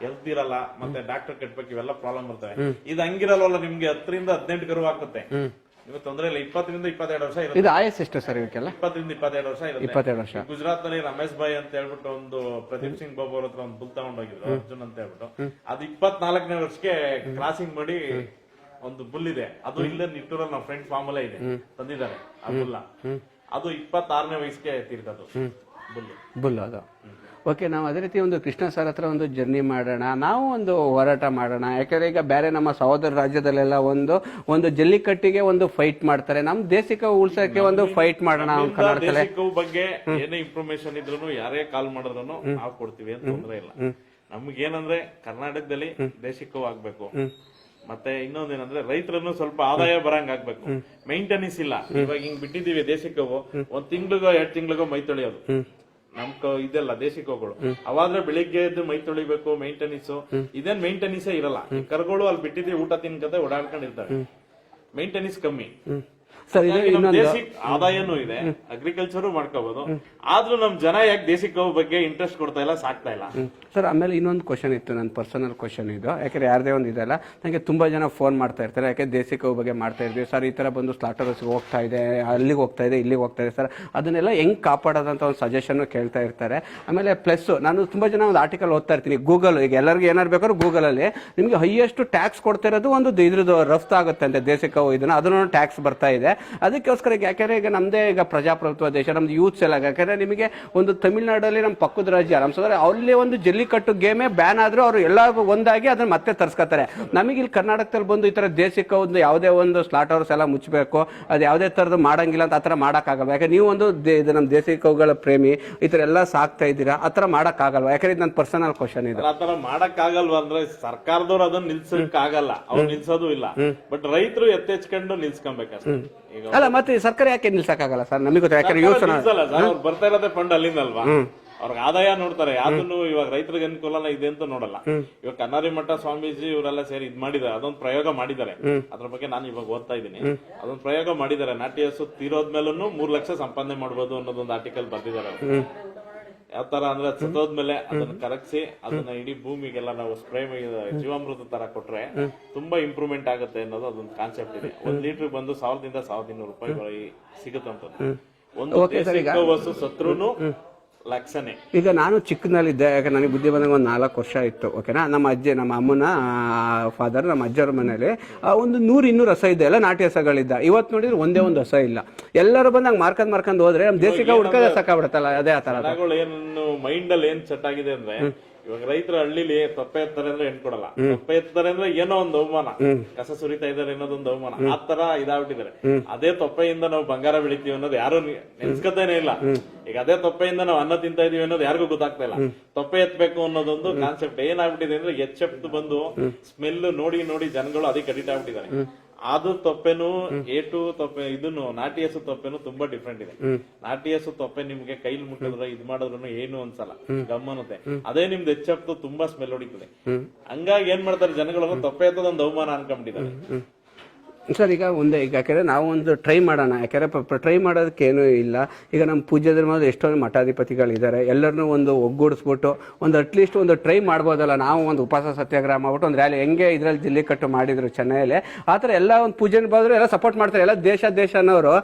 ಹೆಲ್ತ್ ಇರಲ್ಲ, ಮತ್ತೆ ಡಾಕ್ಟರ್ ಕಟ್ಬೇಕು, ಇವೆಲ್ಲ ಪ್ರಾಬ್ಲಮ್ ಬರ್ತವೆ. ಇದು ಹಂಗಿರಲ್ವಲ್ಲ, ನಿಮ್ಗೆ 10ರಿಂದ 18 ಕರು ಹಾಕುತ್ತೆ, ನಿಮ್ಗೆ ತೊಂದ್ರೆ ಇಲ್ಲ. 20ರಿಂದ 22 ವರ್ಷ ಇರುತ್ತೆ. ಇದು ಆಯಸ್ ಎಷ್ಟು ಸರ್ ಇವಕ್ಕೆಲ್ಲ? 20ರಿಂದ 22 ವರ್ಷ ಇರುತ್ತೆ. 22 ವರ್ಷ. ಗುಜರಾತ್ ನಲ್ಲಿ ರಮೇಶ್ ಭಾಯ್ ಅಂತ ಹೇಳ್ಬಿಟ್ಟು ಒಂದು ಪ್ರದೀಪ್ ಸಿಂಗ್ ಬಾಬು ಅವ್ರ ಹತ್ರ ಒಂದು ಬುಲ್ ತಗೊಂಡೋಗಿದ್ರು, ಅರ್ಜುನ್ ಅಂತ ಹೇಳ್ಬಿಟ್ಟು. ಅದು 24ನೇ ವರ್ಷಕ್ಕೆ ಕ್ರಾಸಿಂಗ್ ಮಾಡಿ ಒಂದು ಬುಲ್ ಇದೆ, ಅದು ಇಲ್ಲೇ ನಿಟ್ಟೂರಲ್ಲಿ ನಮ್ಮ ಫ್ರೆಂಡ್ ಫಾರ್ಮ್ ಅಲ್ಲೇ ಇದೆ, ತಂದಿದ್ದಾರೆ ಆ ಬುಲ್ಲ. ಅದು 26ನೇ ವಯಸ್ಸಿಗೆ ತೀರ್ಕದು ಬುಲ್ ಅದು. ಓಕೆ, ನಾವು ಅದೇ ರೀತಿ ಒಂದು ಕೃಷ್ಣ ಸರ್ ಹತ್ರ ಒಂದು ಜರ್ನಿ ಮಾಡೋಣ, ನಾವು ಒಂದು ಹೋರಾಟ ಮಾಡೋಣ. ಯಾಕಂದ್ರೆ ಈಗ ಬೇರೆ ನಮ್ಮ ಸಹೋದರ ರಾಜ್ಯದಲ್ಲೆಲ್ಲ ಒಂದು ಜಲ್ಲಿಕಟ್ಟಿಗೆ ಒಂದು ಫೈಟ್ ಮಾಡ್ತಾರೆ, ನಮ್ ದೇಶಿಕ ಉಳ್ಸಕ್ಕೆ ಒಂದು ಫೈಟ್ ಮಾಡೋಣ. ಕರ್ನಾಟಕದಲ್ಲಿ ಬಗ್ಗೆ ಏನೇ ಇನ್ಫಾರ್ಮೇಶನ್ ಇದ್ರು ಯಾರೇ ಕಾಲ್ ಮಾಡಿದ್ರು ನಾವು ಕೊಡ್ತೀವಿ ಅಂತ ತೊಂದ್ರೆ ಇಲ್ಲ. ನಮ್ಗೇನಂದ್ರೆ ಕರ್ನಾಟಕದಲ್ಲಿ ದೇಶಿಕವು ಆಗ್ಬೇಕು, ಮತ್ತೆ ಇನ್ನೊಂದೇನಂದ್ರೆ ರೈತರನ್ನು ಸ್ವಲ್ಪ ಆದಾಯ ಬರಂಗ್ ಆಗ್ಬೇಕು. ಮೈಂಟೆನೆನ್ಸ್ ಇಲ್ಲ. ಇವಾಗ ಹಿಂಗ್ ಬಿಟ್ಟಿದೀವಿ ದೇಶಿಕವು, 1 ತಿಂಗಳಿಗೋ 2 ತಿಂಗಳಿಗೋ ಮೈ ತೊಳೆಯೋದು ನಮ್ ಇದೆಲ್ಲ ದೇಶಿಕಗಳು. ಅವಾದ್ರೆ ಬೆಳಿಗ್ಗೆ ಎದ್ದು ಮೈ ತೊಳಿಬೇಕು, ಮೈಂಟೆನೆನ್ಸ್. ಇದೇನ್ ಮೈಂಟೆನೆನ್ಸೇ ಇರಲ್ಲ. ಕರ್ಗಳು ಅಲ್ಲಿ ಬಿಟ್ಟಿದ್ದೀವಿ, ಊಟ ತಿನ್ಕತೆ ಓಡಾಡ್ಕೊಂಡಿರ್ತಾರೆ, ಮೈಂಟೆನೆನ್ಸ್ ಕಮ್ಮಿ. ದೇಶಿಕ್ ಆದಾಯನೂ ಇದೆ, ಅಗ್ರಿಕಲ್ಚರ್ ಮಾಡ್ಕೋಬಹುದು. ಆದ್ರೂ ನಮ್ ಜನ ಯಾಕೆ ದೇಶಿಕ ಬಗ್ಗೆ ಇಂಟ್ರೆಸ್ಟ್ ಕೊಡ್ತಾ ಇಲ್ಲ, ಸಾಕ್ತಾ ಇಲ್ಲ ಸರ್. ಆಮೇಲೆ ಇನ್ನೊಂದು ಕ್ವಶನ್ ಇತ್ತು, ನನ್ನ ಪರ್ಸನಲ್ ಕ್ವಶನ್ ಇದು. ಯಾಕಂದ್ರೆ ಯಾರದೇ ಒಂದು ಇದೆಲ್ಲ ನನಗೆ ತುಂಬಾ ಜನ ಫೋನ್ ಮಾಡ್ತಾ ಇರ್ತಾರೆ, ಯಾಕೆ ದೇಶಿಕ ಬಗ್ಗೆ ಮಾಡ್ತಾ ಇದ್ವಿ ಸರ್, ಈ ತರ ಬಂದು ಸ್ಲಾಟರ್ ಹೌಸ್ ಹೋಗ್ತಾ ಇದೆ, ಅಲ್ಲಿಗೆ ಹೋಗ್ತಾ ಇದೆ, ಇಲ್ಲಿಗೆ ಹೋಗ್ತಾ ಇದೆ ಸರ್, ಅದನ್ನೆಲ್ಲ ಹೆಂಗ್ ಕಾಪಾಡೋದಂತ ಒಂದು ಸಜೆಷನ್ ಕೇಳ್ತಾ ಇರ್ತಾರೆ. ಆಮೇಲೆ ಪ್ಲಸ್ ನಾನು ತುಂಬಾ ಜನ ಒಂದು ಆರ್ಟಿಕಲ್ ಓದ್ತಾ ಇರ್ತೀನಿ ಗೂಗಲ್. ಈಗ ಎಲ್ಲರಿಗೂ ಏನಾರು ಬೇಕಾದ್ರೂ ಗೂಗಲ್ ಅಲ್ಲಿ ನಿಮ್ಗೆ ಹೈಯೆಸ್ಟ್ ಟ್ಯಾಕ್ಸ್ ಕೊಡ್ತಾ ಇರೋದು ಒಂದು ಇದ್ರದ್ದು ರಫ್ತು ಆಗುತ್ತೆ ಅಂತ ದೇಶಿಕ ಇದನ್ನ, ಅದನ್ನು ಟ್ಯಾಕ್ಸ್ ಬರ್ತಾ ಇದೆ. ಅದಕ್ಕೋಸ್ಕರ ಯಾಕಂದ್ರೆ ಈಗ ನಮ್ದೇ ಈಗ ಪ್ರಜಾಪ್ರಭುತ್ವ ದೇಶ, ನಮ್ದು ಯೂತ್ಸ್ ಎಲ್ಲ. ಯಾಕಂದ್ರೆ ನಿಮಗೆ ಒಂದು ತಮಿಳ್ನಾಡಲ್ಲಿ ನಮ್ಮ ಪಕ್ಕದ ರಾಜ್ಯ ನಮ್ಮ ಸೋದರ ಅಲ್ಲಿ ಒಂದು ಜಲ್ಲಿಕಟ್ಟು ಗೇಮೇ ಬ್ಯಾನ್ ಆದ್ರೂ ಅವರು ಎಲ್ಲ ಒಂದಾಗಿ ಅದನ್ನ ಮತ್ತೆ ತರ್ಸ್ಕೊತಾರೆ. ನಮಗೆ ಇಲ್ಲಿ ಕರ್ನಾಟಕದಲ್ಲಿ ಬಂದು ಈ ತರ ದೇಶಿಕ ಒಂದು ಯಾವುದೇ ಒಂದು ಸ್ಲಾಟ್ ಹೌಸ್ ಎಲ್ಲ ಮುಚ್ಚಬೇಕು, ಅದು ಯಾವುದೇ ತರದ್ದು ಮಾಡಂಗಿಲ್ಲ ಅಂತ ಆತರ ಮಾಡಕ್ಕಾಗಲ್ಲ. ಯಾಕಂದ್ರೆ ನೀವು ಒಂದು ಇದು ನಮ್ಮ ದೇಶಿಕಗಳ ಪ್ರೇಮಿ, ಈ ತರ ಎಲ್ಲ ಸಾಕ್ತಾ ಇದ್ದೀರಾ, ಆತರ ಮಾಡಕ್ಕಾಗಲ್ವಾ? ಯಾಕಂದ್ರೆ ನನ್ನ ಪರ್ಸನಲ್ ಕ್ವಶನ್ ಇದೆ. ಆತರ ಮಾಡಕ್ಕಾಗಲ್ವಾ ಅಂದ್ರೆ ಸರ್ಕಾರದವ್ರು ಅದನ್ನ ನಿಲ್ಸಕ್ ಆಗಲ್ಲ, ಅವ್ರು ನಿಲ್ಸೋದು ಇಲ್ಲ. ಬಟ್ ರೈತರು ಎತ್ತೆಚ್ಕೊಂಡು ನಿಲ್ಸ್ಕೊಬೇಕಷ್ಟೇ. ಅಲ್ಲ, ಮತ್ತೆ ಸರ್ಕಾರ ಯಾಕೆ ನಿಲ್ಸಕ್ಕಾಗಲ್ಲ ಸರ್? ನಮಗೆ ಗೊತ್ತಿಲ್ಲ, ಯಾಕಂದ್ರೆ ಯೂಸ್ ಬರ್ತಾ ಇರೋದೇ ಫಂಡ್ ಅಲ್ಲಿಂದಲ್ವಾ, ಅವ್ರಿಗೆ ಆದಾಯ ನೋಡ್ತಾರೆ. ಯಾವ್ದನ್ನು ಇವಾಗ ರೈತರಿಗೆ ಅನುಕೂಲನ ಇದೆ ಅಂತ ನೋಡಲ್ಲ. ಇವಾಗ ಕನ್ನಾರಿ ಮಠ ಸ್ವಾಮೀಜಿ ಇವರೆಲ್ಲ ಸೇರಿ ಇದ್ ಮಾಡಿದ್ದಾರೆ, ಅದೊಂದು ಪ್ರಯೋಗ ಮಾಡಿದ್ದಾರೆ. ಅದ್ರ ಬಗ್ಗೆ ನಾನು ಇವಾಗ ಓದ್ತಾ ಇದ್ದೀನಿ. ಅದೊಂದು ಪ್ರಯೋಗ ಮಾಡಿದ್ದಾರೆ, ನಾಟಿ ಹಸು ತೀರೋದ್ಮೇಲೂ 3 ಲಕ್ಷ ಸಂಪಾದನೆ ಮಾಡಬಹುದು ಅನ್ನೋದೊಂದು ಆರ್ಟಿಕಲ್ ಬರ್ದಿದ್ದಾರೆ. ಯಾವ ತರ ಅಂದ್ರೆ ಸತ್ತೋದ್ಮೇಲೆ ಅದನ್ನ ಕರಗಿಸಿ ಅದನ್ನ ಇಡೀ ಭೂಮಿಗೆಲ್ಲ ನಾವು ಸ್ಪ್ರೇ ಜೀವಾಮೃತ ತರ ಕೊಟ್ರೆ ತುಂಬಾ ಇಂಪ್ರೂವ್ಮೆಂಟ್ ಆಗುತ್ತೆ ಅನ್ನೋದು ಅದೊಂದು ಕಾನ್ಸೆಪ್ಟ್ ಇದೆ. 1 ಲೀಟರ್ ಬಂದು 1000ರಿಂದ 1200 ರೂಪಾಯಿ ಸಿಗುತ್ತಂತದ್ದು. ಒಂದು ಹಸು ಸತ್ರುನು ಲಕ್ಷಣೆ. ಈಗ ನಾನು ಚಿಕ್ಕನಲ್ಲಿದ್ದೆ, ಯಾಕೆ ನನಗೆ ಬುದ್ಧಿ ಬಂದಾಗ ಒಂದು 4 ವರ್ಷ ಇತ್ತು. ಓಕೆನಾ, ನಮ್ಮ ಅಜ್ಜಿ, ನಮ್ಮ ಅಮ್ಮನ ಫಾದರ್, ನಮ್ಮ ಅಜ್ಜವ್ರ ಮನೇಲಿ ಒಂದು 100-200 ಹಸ ಇದ್ದೆ, ಎಲ್ಲ ನಾಟಿ ಹಸಗಳಿದ್ದ. ಇವತ್ತು ನೋಡಿದ್ರೆ ಒಂದೇ ಒಂದು ಹಸ ಇಲ್ಲ. ಎಲ್ಲರೂ ಬಂದಾಗ ಮಾರ್ಕೊಂಡ್ ಹೋದ್ರೆ ನಮ್ಮ ದೇಶಕ್ಕೆ ಹುಡ್ಕೋದೇ ಸಾಕಾಗ್ಬಿಡುತ್ತಲ್ಲ. ಅದೇ ಆ ತರ ಏನು ಮೈಂಡ್ ಅಲ್ಲಿ ಏನ್ ಸೆಟ್ ಆಗಿದೆ ಅಂದ್ರೆ, ಇವಾಗ ರೈತರ ಹಳ್ಳಿಲಿ ತೊಪ್ಪೆ ಎತ್ತಾರೆ ಅಂದ್ರೆ ಹೆಣ್ ಕೊಡಲ್ಲ, ತೊಪ್ಪೆ ಎತ್ತಾರೆ ಅಂದ್ರೆ ಏನೋ ಒಂದು ಅವಮಾನ, ಕಸ ಸುರಿತಾ ಇದಾರೆ ಅನ್ನೋದೊಂದು ಅವಮಾನ, ಆ ತರ ಇದಾಗ್ಬಿಟ್ಟಿದ್ದಾರೆ. ಅದೇ ತೊಪ್ಪೆಯಿಂದ ನಾವು ಬಂಗಾರ ಬೆಳಿತೀವಿ ಅನ್ನೋದು ಯಾರು ನೆನ್ಸ್ಕೊತಾನೆ ಇಲ್ಲ. ಈಗ ಅದೇ ತೊಪ್ಪೆಯಿಂದ ನಾವು ಅನ್ನ ತಿಂತಾ ಇದೀವಿ ಅನ್ನೋದು ಯಾರಿಗೂ ಗೊತ್ತಾಗ್ತಾ ಇಲ್ಲ. ತೊಪ್ಪೆ ಎತ್ಬೇಕು ಅನ್ನೋದೊಂದು ಕಾನ್ಸೆಪ್ಟ್ ಏನಾಗ್ಬಿಟ್ಟಿದೆ ಅಂದ್ರೆ, ಎಚ್ಚೆಪ್ತು ಬಂದು ಸ್ಮೆಲ್ ನೋಡಿ ನೋಡಿ ಜನಗಳು ಅದಕ್ಕೆ ಅಡಿಟ್ ಆಗ್ಬಿಟ್ಟಿದ್ದಾರೆ. ಅದು ತೊಪ್ಪೆನು ತೊಪ್ಪೆ ಇದನ್ನು ನಾಟಿ ಹಸು ತೊಪ್ಪೆನು ತುಂಬಾ ಡಿಫ್ರೆಂಟ್ ಇದೆ. ನಾಟಿ ಹಸು ತೊಪ್ಪೆ ನಿಮ್ಗೆ ಕೈಲಿ ಮುಟ್ಟಿದ್ರೆ ಇದ್ ಮಾಡಿದ್ರು ಏನು ಅನ್ಸಲ್ಲ, ಗಮ್ಮನುತ್ತೆ. ಅದೇ ನಿಮ್ದು ಹೆಚ್ಚಪ್ತು ತುಂಬಾ ಸ್ಮೆಲ್ ಹೊಡಿತದೆ. ಹಂಗಾಗಿ ಏನ್ ಮಾಡ್ತಾರೆ ಜನಗಳು, ತೊಪ್ಪೆ ಎತ್ತದೊಂದು ಅವಮಾನ ಅನ್ಕೊಂಡ್ಬಿಟ್ಟಿದ್ದಾರೆ. ಸರ್, ಈಗ ಯಾಕೆಂದರೆ ನಾವು ಒಂದು ಟ್ರೈ ಮಾಡೋಣ. ಯಾಕೆಂದರೆ ಟ್ರೈ ಮಾಡೋದಕ್ಕೆ ಏನೂ ಇಲ್ಲ. ಈಗ ನಮ್ಮ ಪೂಜ್ಯ ಧರ್ಮದ ಎಷ್ಟೊಂದು ಮಠಾಧಿಪತಿಗಳಿದ್ದಾರೆ, ಎಲ್ಲರನ್ನೂ ಒಂದು ಒಗ್ಗೂಡಿಸ್ಬಿಟ್ಟು ಒಂದು ಅಟ್ಲೀಸ್ಟ್ ಒಂದು ಟ್ರೈ ಮಾಡ್ಬೋದಲ್ಲ. ನಾವು ಒಂದು ಉಪವಾಸ ಸತ್ಯಾಗ್ರಹ ಮಾಡ್ಬಿಟ್ಟು ಒಂದು ರ್ಯಾಲಿ ಹೆಂಗೆ ಇದರಲ್ಲಿ ಜಲ್ಲಿಕಟ್ಟು ಮಾಡಿದ್ರು ಚೆನ್ನೈಯಲ್ಲಿ, ಆ ಥರ ಎಲ್ಲ ಒಂದು ಪೂಜೆನ ಬಾದ್ರು ಎಲ್ಲ ಸಪೋರ್ಟ್ ಮಾಡ್ತಾರೆ. ಎಲ್ಲ ದೇಶ ಅನ್ನೋರು,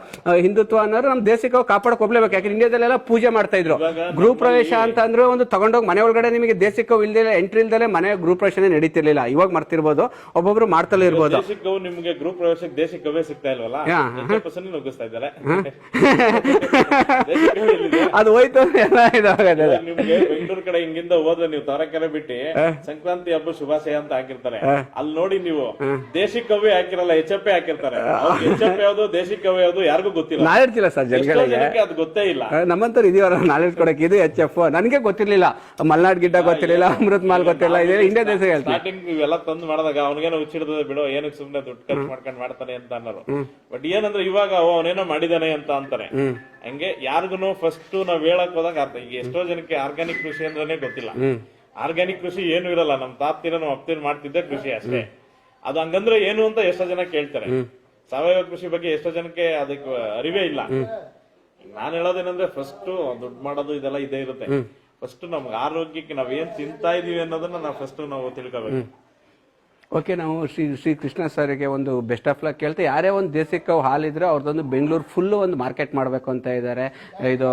ಹಿಂದುತ್ವ ಅನ್ನೋರು ನಮ್ಮ ದೇಶಕ್ಕೆ ಕಾಪಾಡಕ್ಕೆ ಹೋಗ್ಲೇಬೇಕು. ಯಾಕೆ ಇಂಡಿಯಾದಲ್ಲೆಲ್ಲ ಪೂಜೆ ಮಾಡ್ತಾ ಇದ್ರು. ಗೃಹ ಪ್ರವೇಶ ಅಂತ ಅಂದ್ರೆ ಒಂದು ತಗೊಂಡೋಗಿ ಮನೆ ಒಳಗಡೆ ನಿಮಗೆ ದೇಶಕ್ಕೆ ಇಲ್ದಿಲ್ಲ, ಎಂಟ್ರಿ ಇಲ್ದಲೆ ಮನೆ ಗೃಹ ಪ್ರವೇಶನೇ ನಡೀತಿರ್ಲಿಲ್ಲ. ಇವಾಗ ಮಾಡ್ತಿರ್ಬೋದು, ಒಬ್ಬೊಬ್ರು ಮಾಡ್ತಲೇ ಇರ್ಬೋದು. ನಿಮಗೆ ಗೃಹ ದೇಶಕ್ಕೆ ಕವೇ ಸಿಗ್ತಾ ಇಲ್ವಲ್ಲ, ನುಗ್ಗಿಸ್ತಾ ಇದ್ದಾರೆ. ಅದು ಹೋಯ್ತು. ನಿಮ್ಗೆ ಬೆಂಗಳೂರು ಕಡೆ ಹಿಂಗಿಂದ ಹೋದ್ರೆ ನೀವು ತರಕೆರೆ ಬಿಟ್ಟು ಸಂಕ್ರಾಂತಿ ಹಬ್ಬ ಶುಭಾಶಯ ಅಂತ ಹಾಕಿರ್ತಾರೆ. ಅಲ್ಲಿ ನೋಡಿ ನೀವು ದೇಶಿ ಕವಿ ಹಾಕಿರಲ್ಲ, ಎಚ್.ಎಫ್. ಹಾಕಿರ್ತಾರೆ. ಎಚ್.ಎಫ್. ಯಾವ್ದು ದೇಶಿ ಕವಿ ಯಾವ್ದು ಯಾರಿಗೂ ಗೊತ್ತಿಲ್ಲ. ನಾಳಿರ್ತಿಲ್ಲ ಸರ್ ಜನಗಳಿಗೆ, ಅದು ಗೊತ್ತೇ ಇಲ್ಲ. ನಮ್ಮಂತವ್ರು ಇದೀವಲ್ಲ ನಾಲೆಡ್ಜ್ ಕೊಡಕ್ಕೆ. ಇದು ಎಚ್.ಎಫ್. ನನಗೆ ಗೊತ್ತಿರ್ಲಿಲ್ಲ, ಮಲ್ನಾಡ್ ಗಿಡ್ಡ ಗೊತ್ತಿರ್ಲಿಲ್ಲ, ಅಮೃತ್ ಮಾಲ್ ಗೊತ್ತಿಲ್ಲ. ಇದೆ ಇಂಡಿಯಾ ದೇಶ. ಸ್ಟಾರ್ಟಿಂಗ್ ಇವೆಲ್ಲ ತಂದು ಮಾಡಿದಾಗ ಅವನಿಗೇನೋ ಹುಚ್ಚಿಡ್ತದೆ ಬಿಡು, ಏನಕ್ಕೆ ಸುಮ್ನೆ ದುಡ್ಡು ಖರ್ಚು ಮಾಡ್ಕೊಂಡು ಮಾಡ್ತಾನೆ ಅಂತ ಅನ್ನೋರು. ಬಟ್ ಏನಂದ್ರೆ ಇವಾಗ ಅವನೇನೋ ಮಾಡಿದಾನೆ ಅಂತ ಅಂತಾರೆ. ಹಂಗೆ ಯಾರಿಗೂ ಫಸ್ಟ್ ನಾವ್ ಹೇಳಕ್ ಹೋದಾಗ ಅರ್ಥ. ಈಗ ಎಷ್ಟೋ ಜನಕ್ಕೆ ಆರ್ಗ್ಯಾನಿಕ್ ಕೃಷಿ ಅಂದ್ರೇನೆ ಗೊತ್ತಿಲ್ಲ. ಆರ್ಗ್ಯಾನಿಕ್ ಕೃಷಿ ಏನು ಇರಲ್ಲ. ನಮ್ ತಾಪ್ತಿರ ನಾವು ಅಪ್ತಿರ್ ಮಾಡ್ತಿದ್ದೆ ಕೃಷಿ ಅಷ್ಟೇ. ಅದು ಹಂಗಂದ್ರೆ ಏನು ಅಂತ ಎಷ್ಟೋ ಜನ ಕೇಳ್ತಾರೆ. ಸಾವಯವ ಕೃಷಿ ಬಗ್ಗೆ ಎಷ್ಟೋ ಜನಕ್ಕೆ ಅದಕ್ಕೆ ಅರಿವೇ ಇಲ್ಲ. ನಾನ್ ಹೇಳೋದೇನಂದ್ರೆ, ಫಸ್ಟ್ ದುಡ್ಡು ಮಾಡೋದು ಇದೆಲ್ಲ ಇದೇ ಇರುತ್ತೆ. ಫಸ್ಟ್ ನಮ್ಗೆ ಆರೋಗ್ಯಕ್ಕೆ ನಾವ್ ಏನ್ ತಿಂತಾ ಇದೀವಿ ಅನ್ನೋದನ್ನ ನಾವು ಫಸ್ಟ್ ನಾವು ತಿಳ್ಕೋಬೇಕು. ಓಕೆ, ನಾವು ಶ್ರೀ ಕೃಷ್ಣ ಸರ್ಗೆ ಒಂದು ಬೆಸ್ಟ್ ಆಫ್ ಲಕ್ ಕೇಳ್ತಾ, ಯಾರೇ ಒಂದು ದೇಶಕ್ಕೆ ಹಾಲಿದ್ರೆ ಅವ್ರದ್ದೊಂದು ಬೆಂಗಳೂರು ಫುಲ್ಲು ಒಂದು ಮಾರ್ಕೆಟ್ ಮಾಡಬೇಕು ಅಂತ ಇದ್ದಾರೆ. ಇದು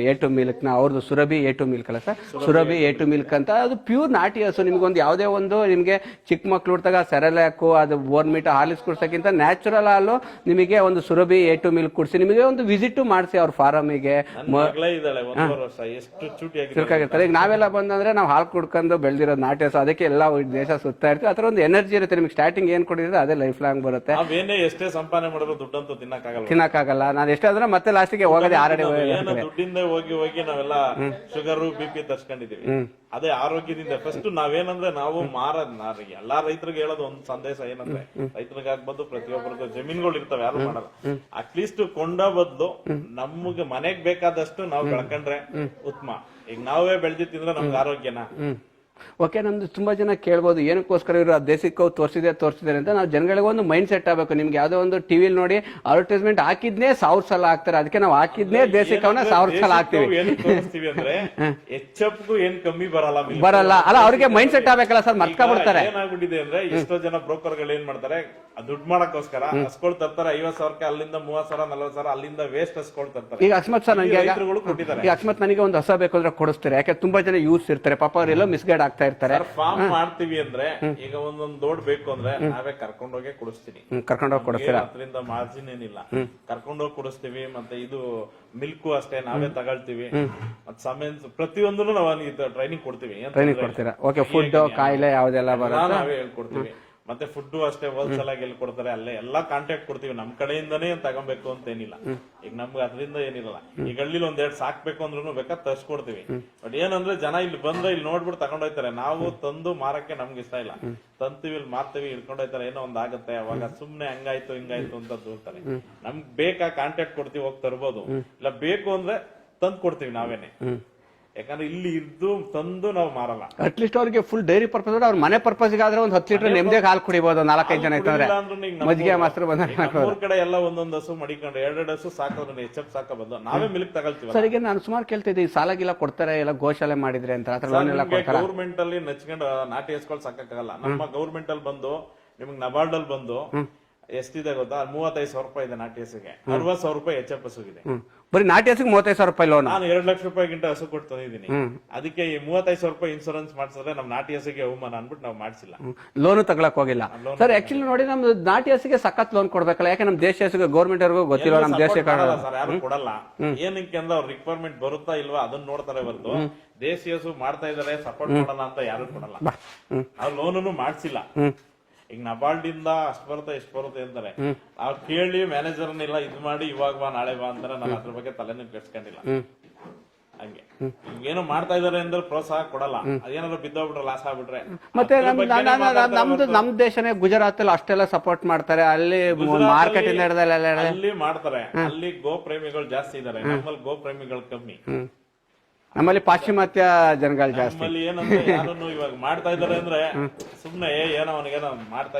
A2 ಮಿಲ್ಕ್ನ ಅವ್ರದ್ದು ಸುರಭಿ A2 ಮಿಲ್ಕ್ ಅಲ್ಲ ಸರ್, ಸುರಭಿ A2 ಮಿಲ್ಕ್ ಅಂತ. ಅದು ಪ್ಯೂರ್ ನಾಟಿ ಹಸು. ನಿಮ್ಗೊಂದು ಯಾವುದೇ ಒಂದು ನಿಮಗೆ ಚಿಕ್ಕ ಮಕ್ಳು ಹುಡ್ತಾಗ ಸೆರೆಲಾಕು ಅದು ಬೋರ್ನ್ಮೀಟ ಹಾಲಿಸ್ ಕುಡ್ಸೋಕ್ಕಿಂತ ನ್ಯಾಚುರಲ್ ಹಾಲು ನಿಮಗೆ ಒಂದು ಸುರಭಿ A2 ಮಿಲ್ಕ್ ಕುಡಿಸಿ ನಿಮಗೆ ಒಂದು ವಿಸಿಟ್ ಮಾಡಿಸಿ ಅವ್ರ ಫಾರಮಿಗೆ. ಈಗ ನಾವೆಲ್ಲ ಬಂದಂದ್ರೆ ನಾವು ಹಾಲು ಕುಡ್ಕೊಂಡು ಬೆಳೆದಿರೋದು ನಾಟಿ ಹಸು, ಅದಕ್ಕೆ ಎಲ್ಲ ದೇಶ ಸುತ್ತ ಆ ಥರ ಒಂದು ಎನರ್ಜಿ ಇರುತ್ತೆ ನಿಮ್ಗೆ. ಸ್ಟಾರ್ಟಿಂಗ್ ಏನ್ ಕೊಡಿದ್ರೆ ಅದೇ ಲೈಫ್ ಲಾಂಗ್ ಬರುತ್ತೆ. ಎಷ್ಟೇ ಸಂಪಾದನೆ ಮಾಡಿದ್ರು ದುಡ್ಡಂತೂ ತಿನ್ನಕ್ಕಾಗಲ್ಲ. ನಾನು ಎಷ್ಟಾದ್ರೆ ಮತ್ತೆ ಲಾಸ್ಟಿಗೆ ಹೋಗೋದೇ ದುಡ್ಡಿಂದ ಹೋಗಿ ನಾವೆಲ್ಲ ಶುಗರು BP ತರ್ಸ್ಕೊಂಡಿದೀವಿ. ಅದೇ ಆರೋಗ್ಯದಿಂದ ಫಸ್ಟ್ ನಾವೇನಂದ್ರೆ ನಾವು ಎಲ್ಲಾ ರೈತರಿಗೆ ಹೇಳೋದು ಒಂದು ಸಂದೇಶ ಏನಂದ್ರೆ, ರೈತರಿಗಾಗ್ಬೋದು ಪ್ರತಿಯೊಬ್ಬರಿಗೂ ಜಮೀನುಗಳು ಇರ್ತವೆ, ಯಾರು ಮಾಡಲ್ಲ. ಅಟ್ಲೀಸ್ಟ್ ಕೊಂಡ ಬದಲು ನಮ್ಗೆ ಮನೆಗ್ ಬೇಕಾದಷ್ಟು ನಾವು ಬೆಳ್ಕೊಂಡ್ರೆ ಉತ್ತಮ. ಈಗ ನಾವೇ ಬೆಳೆದಿ ತಿಂದ್ರೆ ನಮ್ಗೆ ಆರೋಗ್ಯನ. ಓಕೆ, ನಮ್ದು ತುಂಬಾ ಜನ ಕೇಳ್ಬೋದು ಏನಕ್ಕೋಸ್ಕರ ಇವರು ದೇಶಕ್ಕೆ ತೋರಿಸಿದ್ದಾರೆ ಅಂತ. ನಾವು ಜನಗಳಿಗೆ ಒಂದು ಮೈಂಡ್ ಸೆಟ್ ಆಗಬೇಕು. ನಿಮ್ಗೆ ಯಾವ್ದೋ ಒಂದು ಟಿವಿಲಿ ನೋಡಿ ಅಡ್ವರ್ಟೈಸ್ಮೆಂಟ್ ಹಾಕಿದ್ನೇ 1000 ಸಲ ಹಾಕ್ತಾರೆ, ಅದಕ್ಕೆ ನಾವು ಹಾಕಿದ್ನೇ ದೇಶಕ್ಕವನ್ನ 1000 ಸಲ ಹಾಕ್ತಿವಿ ಅಂದ್ರೆ ಏನ್ ಕಮ್ಮಿ ಬರಲ್ಲ ಅಲ್ಲ. ಅವ್ರಿಗೆ ಮೈಂಡ್ ಸೆಟ್ ಆಗ್ಬೇಕಲ್ಲ ಸರ್, ಮರ್ತ್ಕೊಂಡ್ಬಿಡ್ತಾರೆ. ಏನಾಗ್ಬಿಟ್ಟಿದೆ ಅಂದ್ರೆ, ಎಷ್ಟೋ ಜನ ಬ್ರೋಕರ್ಗಳು ಏನ್ ಮಾಡ್ತಾರೆ, ದುಡ್ಡು ಮಾಡಕ್ಕೋಸ್ಕರ ಹಸ್ಕೊಳ್ ತರ್ತಾರೆ. 50,000 ಅಲ್ಲಿಂದ 30,000 40,000 ಅಲ್ಲಿಂದ ವೇಸ್ಟ್ ಹಸ್ಕೊಳ್ ತರ್ತಾರೆ. ಈಗ ಅಕಸ್ಮಾತ್ ಸರ್ ನನಗೆ ಅಕಸ್ಮಾತ್ ನನಗೆ ಒಂದು ಹಸ ಬೇಕು ಅಂದ್ರೆ ಕೊಡಿಸ್ತಾರೆ. ಯಾಕೆ ತುಂಬಾ ಜನ ಯೂಸ್ ಇರ್ತಾರೆ, ಪಾಪ ಅವರೆಲ್ಲ ಮಿಸ್ಗೈಡ್ ಆಗ್ತಾ ಇರ್ತಾರೆ. ಫಾರ್ಮ್ ಮಾಡ್ತೀವಿ ಅಂದ್ರೆ, ಈಗ ಒಂದೊಂದು ದೊಡ್ಡ ಬೇಕು ಅಂದ್ರೆ ನಾವೇ ಕರ್ಕೊಂಡೋಗಿ ಕೊಡಿಸ್ತೀನಿ. ಕರ್ಕೊಂಡೋಗಿ ಕೊಡಿಸ್ತೀರಾ? ಅದರಿಂದ ಮಾರ್ಜಿನ್ ಏನಿಲ್ಲ, ಕರ್ಕೊಂಡೋಗಿ ಕೊಡಿಸ್ತೀವಿ. ಮತ್ತೆ ಇದು ಮಿಲ್ಕು ಅಷ್ಟೇ ನಾವೇ ತಗೊಳ್ತೀವಿ. ಮತ್ತೆ ಸಮೆನ್ಸ್ ಪ್ರತಿಯೊಂದನ್ನು ನಾವು ಟ್ರೈನಿಂಗ್ ಕೊಡ್ತೀವಿ. ಟ್ರೈನಿಂಗ್ ಕೊಡ್ತೀರಾ? ಓಕೆ, ಫುಡ್ ಕಾಯಿಲೆ ಯಾವ್ದೆಲ್ಲ ಬರುತ್ತೆ ನಾವೇ ಹೇಳ್ಕೊಡ್ತೀವಿ. ಮತ್ತೆ ಫುಡ್ ಅಷ್ಟೇ ಹೋಲ್ಸೇಲ್ ಆಗಿ ಎಲ್ಲಿ ಕೊಡ್ತಾರೆ ಅಲ್ಲೇ ಎಲ್ಲಾ ಕಾಂಟ್ಯಾಕ್ಟ್ ಕೊಡ್ತೀವಿ. ನಮ್ ಕಡೆಯಿಂದಾನೇ ತಗೊಬೇಕು ಅಂತ ಏನಿಲ್ಲ. ಈಗ ನಮ್ಗೆ ಅದರಿಂದ ಏನಿರಲ್ಲ. ಈಗ ಹಳ್ಳಿಲಿ 1-2 ಸಾಕ್ಬೇಕು ಅಂದ್ರೂ ಬೇಕಾದ್ರೆ ತರ್ಸ್ಕೊಡ್ತೀವಿ. ಬಟ್ ಏನಂದ್ರೆ ಜನ ಇಲ್ಲಿ ಬಂದ್ರೆ ಇಲ್ಲಿ ನೋಡ್ಬಿಟ್ಟು ತಗೊಂಡೋಯ್ತಾರೆ. ನಾವು ತಂದು ಮಾರಕ್ಕೆ ನಮ್ಗೆ ಇಷ್ಟ ಇಲ್ಲ. ತಂತೀವಿ, ಇಲ್ಲಿ ಮಾರ್ತೀವಿ, ಇಟ್ಕೊಂಡೋಯ್ತಾರೆ, ಏನೋ ಒಂದ್ ಆಗುತ್ತೆ. ಅವಾಗ ಸುಮ್ನೆ ಹಂಗಾಯ್ತು ಹಿಂಗಾಯ್ತು ಅಂತ ದೂರ್ತಾರೆ. ನಮ್ಗೆ ಬೇಕಾ ಕಾಂಟ್ಯಾಕ್ಟ್ ಕೊಡ್ತೀವಿ, ಹೋಗಿ ತರ್ಬೋದು. ಇಲ್ಲ ಬೇಕು ಅಂದ್ರೆ ತಂದ್ ಕೊಡ್ತೀವಿ ನಾವೇನೆ. ಯಾಕಂದ್ರೆ ಇಲ್ಲಿ ಇದ್ದು ತಂದು ನಾವು ಮಾರಲ್ಲ. ಅಟ್ಲೀಸ್ಟ್ ಅವ್ರಿಗೆ ಫುಲ್ ಡೈರಿ ಪರ್ಪಸ್ ಅವ್ರ ಮನೆ ಪರ್ಪಸ್ ಆದ್ರೆ ಒಂದು 10 ಲೀಟರ್ ನೆಮ್ಮದಿಯಾಗಿ ಹಾಲು ಕುಡಿಬಹುದು. 4-5 ಜನ ಇತ್ತಂದ್ರೆ ಮಜ್ಜಿಗೆ ಮಾಸ್ಟರ್ ಬಂದ ಕಡೆ ಎಲ್ಲ ಒಂದೊಂದು ಹಸು ಮಡಿಕೊಂಡು 2 ಹಸು ಸಾಕೋದ್ರೆ ಎಚ್.ಎಫ್ ಸಾಕಬಹುದು. ನಾವೇ ಮಿಲ್ಕ್ ತಗೊಳ್ತೀವಿ. ಸರಿಗೆ ನಾನು ಸುಮಾರು ಕೇಳ್ತಿದ್ದೆ, ಸಾಲ ಗಿಲ್ಲ ಕೊಡ್ತಾರೆ, ಎಲ್ಲ ಗೋಶಾಲೆ ಮಾಡಿದ್ರೆ ಅಂತ. ಗೌರ್ಮೆಂಟ್ ಅಲ್ಲಿ ನೆಚ್ಕೊಂಡು ನಾಟಿ ಹಸ್ಗಳು ಸಾಕಾಗಲ್ಲ. ನಮ್ಮ ಗೌರ್ಮೆಂಟ್ ಅಲ್ಲಿ ಬಂದು ನಿಮ್ಗೆ ನಬಾರ್ಡ್ ಅಲ್ಲಿ ಬಂದು ಎಷ್ಟಿದೆ ಗೊತ್ತಾ? 35,000 ರೂಪಾಯಿ ಇದೆ ನಾಟಿ ಹಸುಗೆ, 60,000 ರೂಪಾಯಿ ಎಚ್ ಎಫ್ ಹಸುಗಿದೆ. ಬರೀ ನಾಟಿ ಹಸಿಗೆ 35,000 ರೂಪಾಯಿ ಲೋನ್. ನಾನು 2 ಲಕ್ಷ ರೂಪಾಯಿಗಿಂತ ಹಸು ಕೊಟ್ಟು ತಂದಿದ್ದೀನಿ. ಅದಕ್ಕೆ ಈ 35,000 ರೂಪಾಯಿ ಇನ್ಸೂರೆನ್ಸ್ ಮಾಡಿಸಿದ್ರೆ ನಮ್ ನಾಟಿ ಹಸಿಗೆ ಅವಮಾನ ಅನ್ಬಿಟ್ಟು ನಾವು ಮಾಡಿಸಿಲ್ಲ, ಲೋನು ತಗೊಳಕ್ ಹೋಗಿಲ್ಲ. ಸರ್ ಆಕ್ಚುಲಿ ನೋಡಿ ನಮ್ದು ನಾಟಿ ಹಸಿಗೆ ಸಖತ್ ಲೋನ್ ಕೊಡ್ಬೇಕಲ್ಲ, ಯಾಕೆ ನಮ್ ದೇಶ ಹಸಿಗೆ ಗೌರ್ಮೆಂಟ್ ಅವ್ರಿಗೂ ಗೊತ್ತಿಲ್ಲ, ನಮ್ ದೇಶ ಸರ್ ಯಾರು ಕೊಡಲ್ಲ. ಏನಕ್ಕೆ ಅಂದ್ರೆ ಅವ್ರ ರಿಕ್ವೈರ್ಮೆಂಟ್ ಬರುತ್ತಾ ಇಲ್ವಾ ಅದನ್ನ ನೋಡ್ತಾರೆ ಹೊರತು ದೇಶಿ ಹಸು ಮಾಡ್ತಾ ಇದಾರೆ ಸಪೋರ್ಟ್ ಮಾಡಲ್ಲ ಅಂತ ಯಾರು ಕೊಡಲ್ಲ. ಅವ್ರು ಲೋನು ಮಾಡ್ಸಿಲ್ಲ. ಈಗ ನಬಾರ್ಡಿಂದ ಅಷ್ಟು ಬರುತ್ತೆ ಎಷ್ಟು ಬರುತ್ತೆ ಅಂತಾರೆ, ಅವ್ರು ಕೇಳಿ ಮ್ಯಾನೇಜರ್ನೆಲ್ಲ ಇದ್ ಮಾಡಿ ಇವಾಗ ಬಾ ನಾಳೆ ಬಾ ಅಂತಾರೆ. ನಾನು ಅದ್ರ ಬಗ್ಗೆ ತಲೆನೂ ಕೆಡ್ಸ್ಕೊಂಡಿಲ್ಲ. ಹಂಗೆ ಏನೋ ಮಾಡ್ತಾ ಇದಾರೆ ಅಂದ್ರೆ ಪ್ರೋತ್ಸಾಹ ಕೊಡಲ್ಲ. ಅದೇನಾದ್ರು ಬಿದ್ದೋಗ್ಬಿಟ್ರೆ ಲಾಸ್ ಆಗ್ಬಿಟ್ರೆ ಮತ್ತೆ ನಮ್ ದೇಶನೇ ಗುಜರಾತ್ ಅಲ್ಲಿ ಅಷ್ಟೆಲ್ಲ ಸಪೋರ್ಟ್ ಮಾಡ್ತಾರೆ, ಅಲ್ಲಿ ಮಾರ್ಕೆಟ್ ಇಂದ ಅಲ್ಲಿ ಮಾಡ್ತಾರೆ. ಅಲ್ಲಿ ಗೋ ಪ್ರೇಮಿಗಳು ಜಾಸ್ತಿ ಇದಾರೆ, ನಮ್ಮಲ್ಲಿ ಗೋ ಪ್ರೇಮಿಗಳು ಕಮ್ಮಿ. ನಮ್ಮಲ್ಲಿ ಪಾಶ್ಚಿಮಾತ್ಯ ಜನಗಳು ಜಾಸ್ತಿ. ನಮ್ಮಲ್ಲಿ ಏನಂದ್ರೆ ಯಾರನ್ನು ಇವಾಗ ಮಾಡ್ತಾ ಇದಾರೆ ಅಂದ್ರೆ ಸುಮ್ನೆ ಏನೋ ಅವನಿಗೇನೋ ಮಾಡ್ತಾ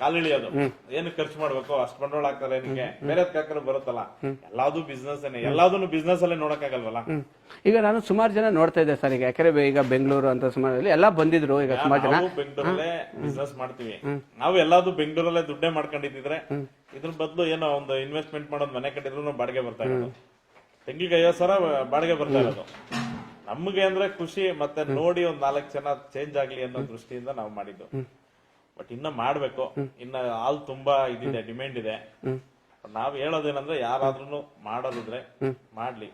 ಕಾಲಿಳಿಯೋದು, ಏನು ಖರ್ಚು ಮಾಡ್ಬೇಕು ಅಷ್ಟು ಬಂಡವಾಳ ಹಾಕ್ತಾರೆ. ನಿಮಗೆ ಬೇರೆ ಹಾಕಿದ್ರೆ ಬರುತ್ತಲ್ಲ, ಎಲ್ಲಾದು ಬಿಸ್ನೆಸ್ ಎಲ್ಲಾದನ್ನು ಬಿಸ್ನೆಸ್ ಅಲ್ಲೇ ನೋಡಕ್ಕಾಗಲ್ವಲ್ಲ. ಈಗ ನಾನು ಸುಮಾರು ಜನ ನೋಡ್ತಾ ಇದ್ದೆ ಸರ್, ಈಗ ಯಾಕಂದ್ರೆ ಈಗ ಬೆಂಗಳೂರು ಅಂತ ಸುಮಾರು ಎಲ್ಲ ಬಂದಿದ್ರು. ಈಗ ಸುಮಾರು ಜನ ಬೆಂಗಳೂರಲ್ಲೇ ಬಿಸ್ನೆಸ್ ಮಾಡ್ತೀವಿ, ನಾವು ಎಲ್ಲಾದು ಬೆಂಗಳೂರಲ್ಲೇ ದುಡ್ಡೇ ಮಾಡ್ಕೊಂಡಿದ್ರೆ ಇದ್ರ ಬದಲು ಏನೋ ಒಂದು ಇನ್ವೆಸ್ಟ್ಮೆಂಟ್ ಮಾಡೋದು ಮನೆ ಕಟ್ಟಿದ್ರು ಬಾಡಿಗೆ ಬರ್ತಾ ಇರೋದು, ತೆಂಗಿಗೆ 50,000 ಬಾಡಿಗೆ ಬರ್ತಾ ಇರೋದು. ನಮ್ಗೆ ಅಂದ್ರೆ ಖುಷಿ, ಮತ್ತೆ ನೋಡಿ ಒಂದ್ 4 ಜನ ಚೇಂಜ್ ಆಗ್ಲಿ ಅನ್ನೋ ದೃಷ್ಟಿಯಿಂದ ನಾವು ಮಾಡಿದ್ದು. ಬಟ್ ಇನ್ನ ಮಾಡ್ಬೇಕು, ಇನ್ನ ಹಾಲ್ ತುಂಬಾ ಇದಿದೆ, ಡಿಮ್ಯಾಂಡ್ ಇದೆ. ನಾವ್ ಹೇಳೋದೇನಂದ್ರೆ ಯಾರಾದ್ರೂ ಮಾಡೋದಿದ್ರೆ ಮಾಡ್ಲಿ.